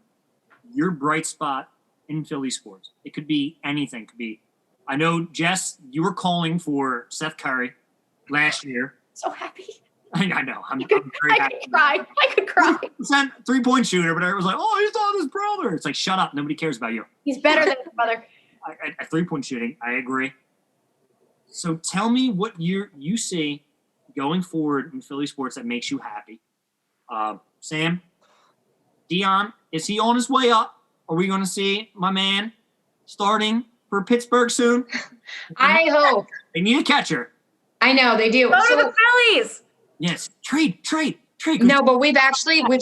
your bright spot in Philly sports. It could be anything. It could be, I know, Jess, you were calling for Seth Curry last year. So happy. I know. I'm very happy. I could cry. 3-point shooter, but I was like, oh, he's not his brother. It's like, shut up. Nobody cares about you. He's better than his brother. At 3-point shooting, I agree. So tell me what you see going forward in Philly sports that makes you happy. Sam, Dion, is he on his way up? Are we going to see my man starting for Pittsburgh soon? I hope. They need a catcher. I know they do. Go to the Phillies. Yes, trade. No, but we've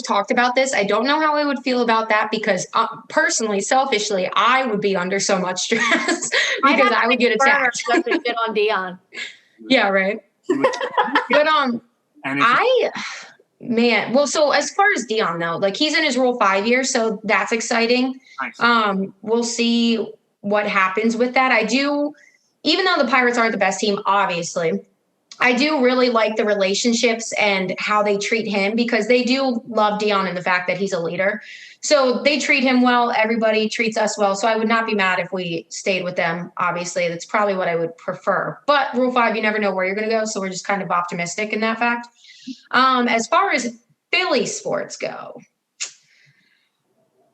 talked about this. I don't know how I would feel about that because personally, selfishly, I would be under so much stress because I would get attacked. Just to shit on Dion. Yeah, right. But so as far as Dion though, like he's in his Rule 5 year, so that's exciting. Nice. We'll see what happens with that. I do, even though the Pirates aren't the best team, obviously, I do really like the relationships and how they treat him because they do love Dion and the fact that he's a leader. So they treat him well. Everybody treats us well. So I would not be mad if we stayed with them. Obviously, that's probably what I would prefer. But Rule 5, you never know where you're going to go. So we're just kind of optimistic in that fact. As far as Philly sports go,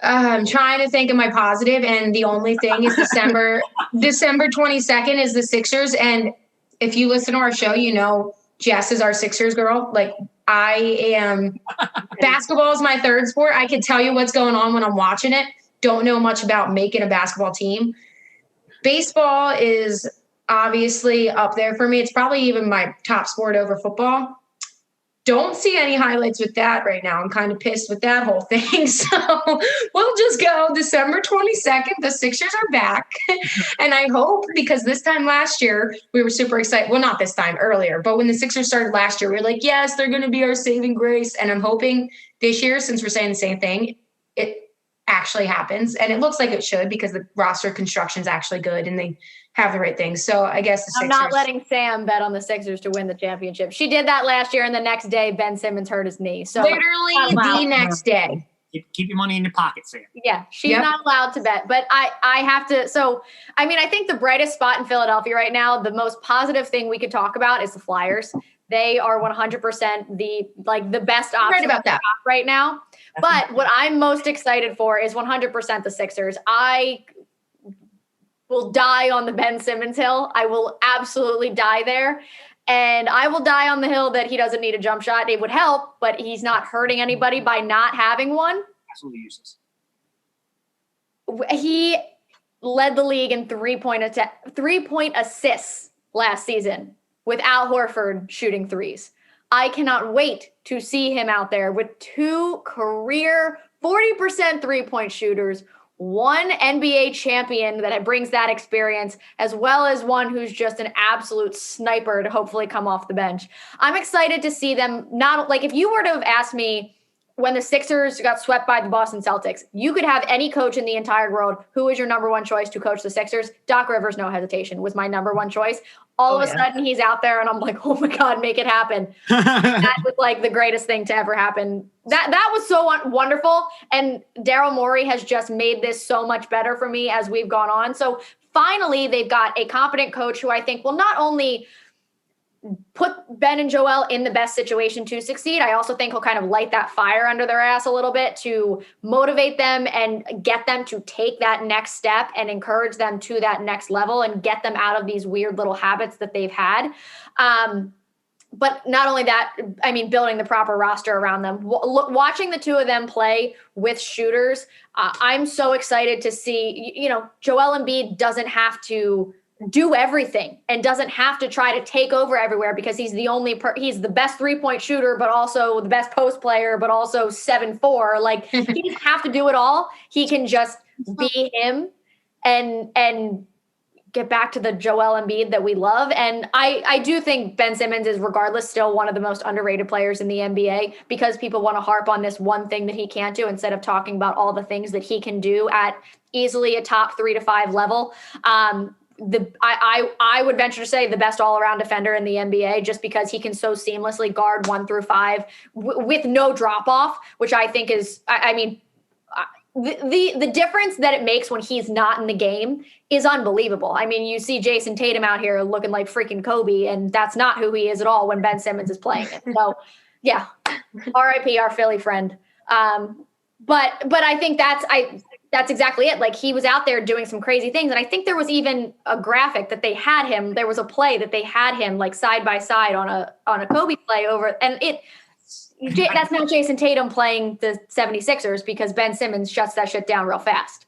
I'm trying to think of my positive, and the only thing is December 22nd is the Sixers. And if you listen to our show, you know Jess is our Sixers girl. Like basketball is my third sport. I can tell you what's going on when I'm watching it. Don't know much about making a basketball team. Baseball is obviously up there for me. It's probably even my top sport over football. Don't see any highlights with that right now. I'm kind of pissed with that whole thing. So we'll just go December 22nd. The Sixers are back. And I hope, because this time last year, we were super excited. Well, not this time, earlier. But when the Sixers started last year, we were like, yes, they're going to be our saving grace. And I'm hoping this year, since we're saying the same thing, it actually happens. And it looks like it should because the roster construction is actually good and they have the right things. So I guess the Sixers. I'm not letting Sam bet on the Sixers to win the championship. She did that last year, and the next day Ben Simmons hurt his knee. So literally the next day. Keep your money in your pocket, Sam. Yeah, she's not allowed to bet. But I have to. So, I mean, I think the brightest spot in Philadelphia right now, the most positive thing we could talk about is the Flyers. They are 100% the best option right about that right now. But what I'm most excited for is 100% the Sixers. I will die on the Ben Simmons hill. I will absolutely die there. And I will die on the hill that he doesn't need a jump shot. It would help, but he's not hurting anybody by not having one. Absolutely useless. He led the league in 3-point assists last season without Horford shooting threes. I cannot wait to see him out there with 2 career 40% 3-point shooters, 1 NBA champion that brings that experience, as well as one who's just an absolute sniper to hopefully come off the bench. I'm excited to see them. Not like if you were to have asked me when the Sixers got swept by the Boston Celtics, you could have any coach in the entire world. Who is your number one choice to coach the Sixers? Doc Rivers, no hesitation, was my number one choice. All of a sudden he's out there and I'm like, oh my God, make it happen. That was like the greatest thing to ever happen. That was so wonderful. And Daryl Morey has just made this so much better for me as we've gone on. So finally they've got a competent coach who I think will not only put Ben and Joel in the best situation to succeed, I also think he'll kind of light that fire under their ass a little bit to motivate them and get them to take that next step and encourage them to that next level and get them out of these weird little habits that they've had. But not only that, I mean, building the proper roster around them. Watching the two of them play with shooters, I'm so excited to see, Joel Embiid doesn't have to do everything and doesn't have to try to take over everywhere because he's he's the best 3-point shooter, but also the best post player, but also 7'4". Like he doesn't have to do it all. He can just be him and get back to the Joel Embiid that we love. And I do think Ben Simmons is regardless still one of the most underrated players in the NBA because people want to harp on this one thing that he can't do instead of talking about all the things that he can do at easily a top 3 to 5 level. I would venture to say the best all-around defender in the NBA just because he can so seamlessly guard 1 through 5 with no drop-off, which I think is, the difference that it makes when he's not in the game is unbelievable. I mean, you see Jason Tatum out here looking like freaking Kobe, and that's not who he is at all when Ben Simmons is playing it. So, yeah, RIP our Philly friend. But I think that's exactly it. Like he was out there doing some crazy things. And I think there was even a graphic that they had him. There was a play that they had him like side by side on a Kobe play over. And that's not Jason Tatum playing the 76ers because Ben Simmons shuts that shit down real fast.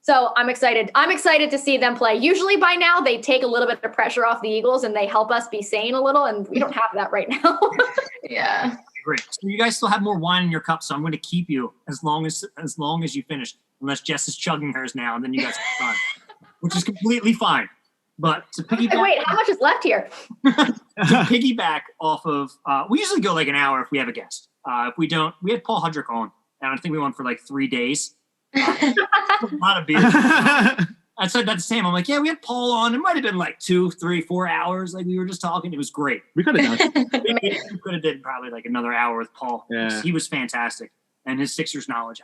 So I'm excited. I'm excited to see them play. Usually by now they take a little bit of pressure off the Eagles and they help us be sane a little. And we don't have that right now. Yeah. Great. So you guys still have more wine in your cup, so I'm going to keep you as long as you finish, unless Jess is chugging hers now, and then you guys are done, which is completely fine. But to piggyback, Wait, how much is left here? to piggyback off of, we usually go like an hour if we have a guest. If we don't, we had Paul Hudrick on, and I think we went for like 3 days. A lot of beer. I said that to Sam. I'm like, yeah, we had Paul on. It might have been like 2, 3, 4 hours. Like we were just talking. It was great. We could have done. We could have did probably like another hour with Paul. Yeah. He was fantastic, and his Sixers knowledge.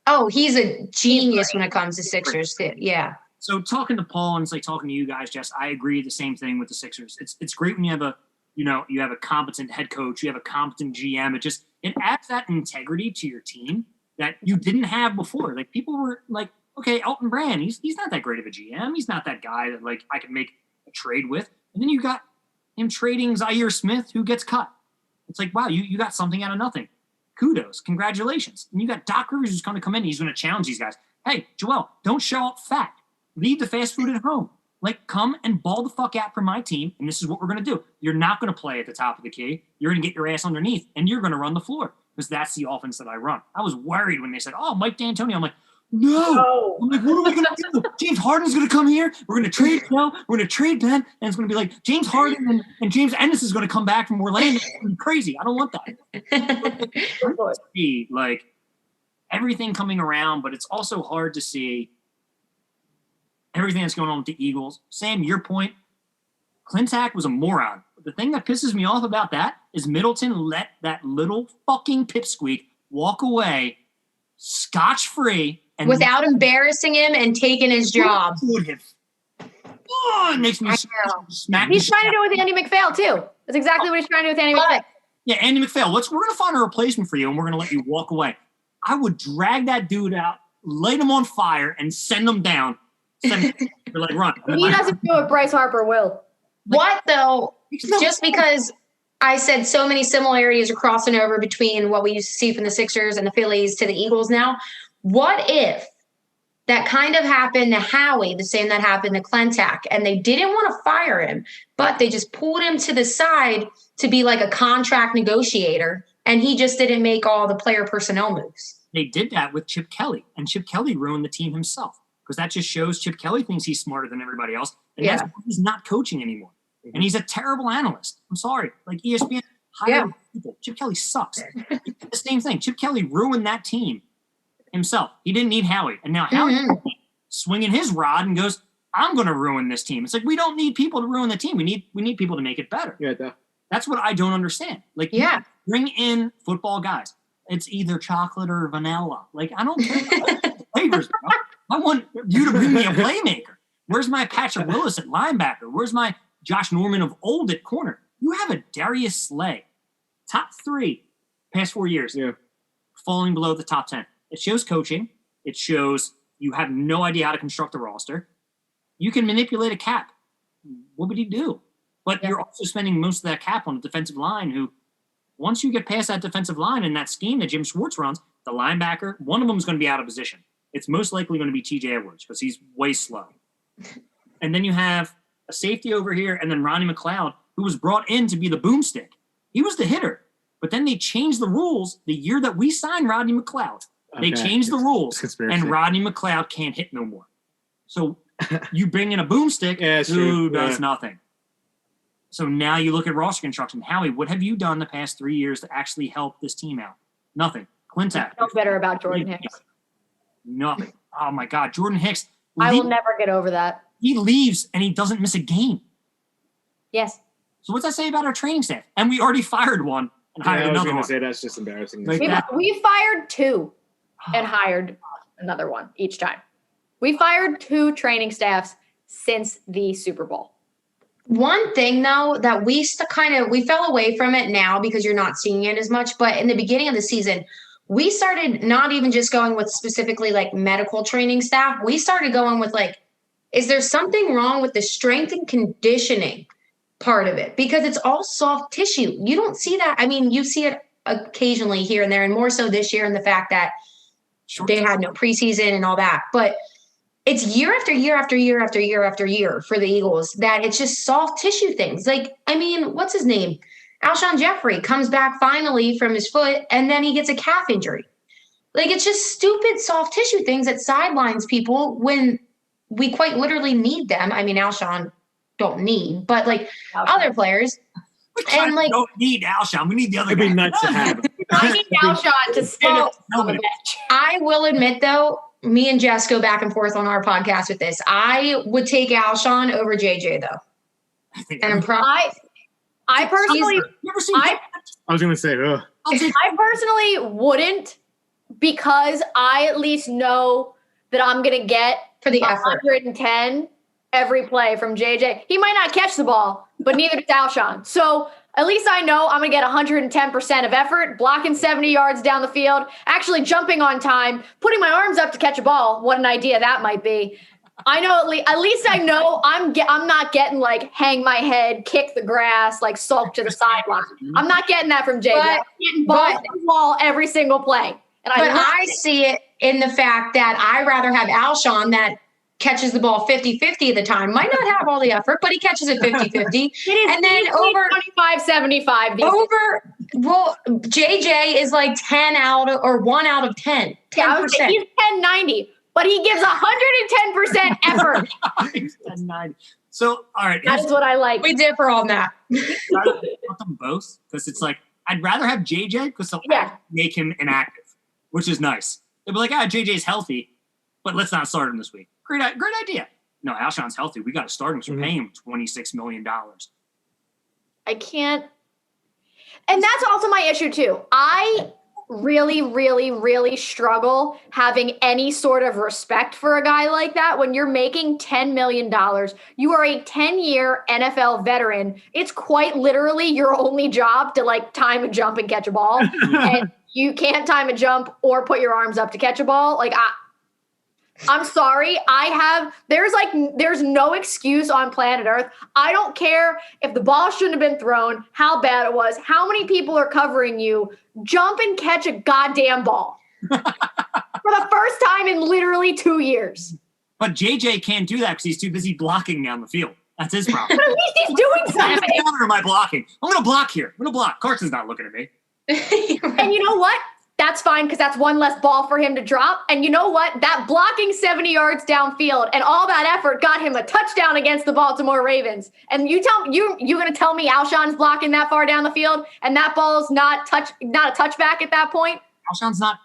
Oh, he's a genius when it comes to Sixers too. Yeah. So talking to Paul and it's like talking to you guys, Jess, I agree the same thing with the Sixers. It's great when you have a competent head coach, you have a competent GM. It adds that integrity to your team that you didn't have before. Like people were like, okay, Elton Brand, he's not that great of a GM. He's not that guy that like I could make a trade with. And then you got him trading Zaire Smith, who gets cut. It's like, wow, you got something out of nothing. Kudos, congratulations. And you got Doc Rivers who's going to come in. He's going to challenge these guys. Hey, Joel, don't show up fat. Leave the fast food at home. Like, come and ball the fuck out for my team, and this is what we're going to do. You're not going to play at the top of the key. You're going to get your ass underneath, and you're going to run the floor because that's the offense that I run. I was worried when they said, oh, Mike D'Antoni. I'm like, no. I'm like, what are we going to do? James Harden's going to come here. We're going to trade Joe. We're going to trade Ben, and it's going to be like James Harden and James Ennis is going to come back from Orlando. It's going to be crazy. I don't want that. See, like, everything coming around, but it's also hard to see everything that's going on with the Eagles. Sam, your point, Clintack was a moron. But the thing that pisses me off about that is Middleton let that little fucking pipsqueak walk away scotch-free. And without embarrassing him and taking his job. Oh, it makes me smack. He's trying to do it with Andy McPhail, too. That's exactly what he's trying to do with Andy McPhail. Yeah, Andy McPhail, we're going to find a replacement for you, and we're going to let you walk away. I would drag that dude out, light him on fire, and send him down. You're like, run. He doesn't do it. Bryce Harper will. What though? Just because I said so many similarities are crossing over between what we used to see from the Sixers and the Phillies to the Eagles now. What if that kind of happened to Howie, the same that happened to Clintack, and they didn't want to fire him, but they just pulled him to the side to be like a contract negotiator, and he just didn't make all the player personnel moves. They did that with Chip Kelly, and Chip Kelly ruined the team himself. Because that just shows Chip Kelly thinks he's smarter than everybody else. And that's why he's not coaching anymore. Mm-hmm. And he's a terrible analyst. I'm sorry. Like ESPN hired people. Chip Kelly sucks. The same thing. Chip Kelly ruined that team himself. He didn't need Howie. And now Howie's swinging his rod and goes, I'm going to ruin this team. It's like, we don't need people to ruin the team. We need people to make it better. Yeah, that's what I don't understand. Like, you bring in football guys. It's either chocolate or vanilla. Like, I don't care about flavors, bro. I want you to bring me a playmaker. Where's my Patrick Willis at linebacker? Where's my Josh Norman of old at corner? You have a Darius Slay, top 3 past 4 years, falling below the top 10. It shows coaching. It shows you have no idea how to construct a roster. You can manipulate a cap. What would you do? But you're also spending most of that cap on the defensive line who, once you get past that defensive line and that scheme that Jim Schwartz runs, the linebacker, one of them is going to be out of position. It's most likely going to be TJ Edwards because he's way slow. And then you have a safety over here and then Ronnie McLeod, who was brought in to be the boomstick. He was the hitter. But then they changed the rules the year that we signed Rodney McLeod. They changed the rules, and Rodney McLeod can't hit no more. So you bring in a boomstick who does nothing. So now you look at roster construction. Howie, what have you done the past 3 years to actually help this team out? Nothing. Clintack. No better about Jordan Hicks. Nothing. Oh, my God. Jordan Hicks. I will never get over that. He leaves, and he doesn't miss a game. Yes. So what's that say about our training staff? And we already fired one and hired another one. I was going to say that's just embarrassing. Like we fired 2 and hired another one each time. We fired 2 training staffs since the Super Bowl. One thing, though, that we fell away from it now because you're not seeing it as much. But in the beginning of the season, we started not even just going with specifically like medical training staff. We started going with like, is there something wrong with the strength and conditioning part of it? Because it's all soft tissue. You don't see that. I mean, you see it occasionally here and there, and more so this year in the fact that they had no preseason and all that. But it's year after year after year after year after year for the Eagles that it's just soft tissue things. Like, I mean, what's his name? Alshon Jeffrey comes back finally from his foot, and then he gets a calf injury. Like, it's just stupid soft tissue things that sidelines people when we quite literally need them. I mean, Alshon don't need, but like other players. And like, don't need Alshon. We need the other It'd guy. be nice to have. I need Alshon to stand up on the bench. I will admit, though, me and Jess go back and forth on our podcast with this. I would take Alshon over JJ, though. And I'm probably. I personally, I was going to say, ugh. I personally wouldn't, because I at least know that I'm going to get for the effort 110 every play from JJ. He might not catch the ball, but neither does Alshon. So at least I know I'm going to get 110% of effort, blocking 70 yards down the field, actually jumping on time, putting my arms up to catch a ball. What an idea that might be. I know at least I know I'm not getting like hang my head, kick the grass, like sulk to the sideline. I'm not getting that from JJ. I'm getting balls to the wall every single play. And I see it in the fact that I rather have Alshon that catches the ball 50-50 of the time. Might not have all the effort, but he catches it 50-50. And then over 25-75. Well, JJ is like 10 out of, or 1 out of 10. 10%. He's 10-90. But he gives 110% effort. 10-90. So, all right. That is what I like. We differ on that. I want them both because it's like, I'd rather have JJ because they'll make him inactive, which is nice. They'll be like, JJ's healthy, but let's not start him this week. Great idea. No, Alshon's healthy. We got to start him. So we're paying him $26 million. I can't. And that's also my issue, too. I really, really, really struggle having any sort of respect for a guy like that. When you're making $10 million, you are a 10-year NFL veteran. It's quite literally your only job to like time a jump and catch a ball. And you can't time a jump or put your arms up to catch a ball. Like, I'm sorry. There's no excuse on planet Earth. I don't care if the ball shouldn't have been thrown, how bad it was, how many people are covering you. Jump and catch a goddamn ball for the first time in literally 2 years. But JJ can't do that because he's too busy blocking down the field. That's his problem. But at least he's doing something. How am I blocking? I'm going to block here. I'm going to block. Carson's not looking at me. And you know what? That's fine because that's one less ball for him to drop. And you know what? That blocking 70 yards downfield and all that effort got him a touchdown against the Baltimore Ravens. And you're going to tell me Alshon's blocking that far down the field and that ball's not a touchback at that point? Alshon's not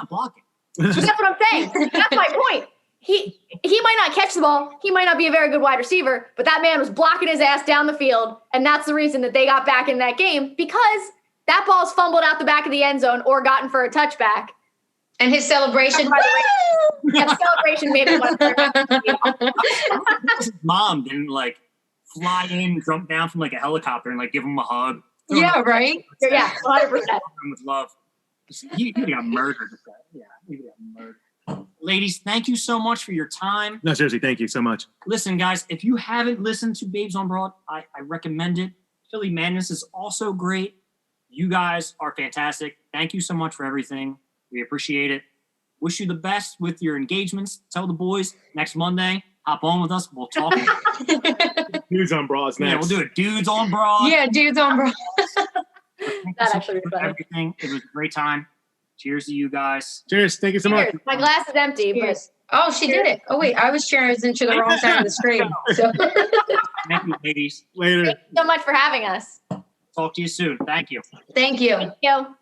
blocking. That's what I'm saying. That's my point. He might not catch the ball. He might not be a very good wide receiver, but that man was blocking his ass down the field. And that's the reason that they got back in that game, because that ball's fumbled out the back of the end zone or gotten for a touchback. And his celebration. The celebration made him want to His mom didn't like fly in, jump down from like a helicopter and like give him a hug. Yeah, right? Yeah, 100%. With love. He got murdered. Yeah, he got murdered. Ladies, thank you so much for your time. No, seriously, thank you so much. Listen, guys, if you haven't listened to Babes on Broad, I recommend it. Philly Madness is also great. You guys are fantastic. Thank you so much for everything. We appreciate it. Wish you the best with your engagements. Tell the boys next Monday, hop on with us. We'll talk. Dudes on Bras next. Yeah, we'll do it. Dudes on Broad. Yeah, Dudes on Broad. That actually was better. Everything. It was a great time. Cheers to you guys. Cheers. Thank you so much. My glass is empty. Cheers. Oh, she did it. Oh, wait. I was cheering. I was into the wrong side of the screen. So. Thank you, ladies. Later. Thank you so much for having us. Talk to you soon. Thank you. Thank you. Thank you.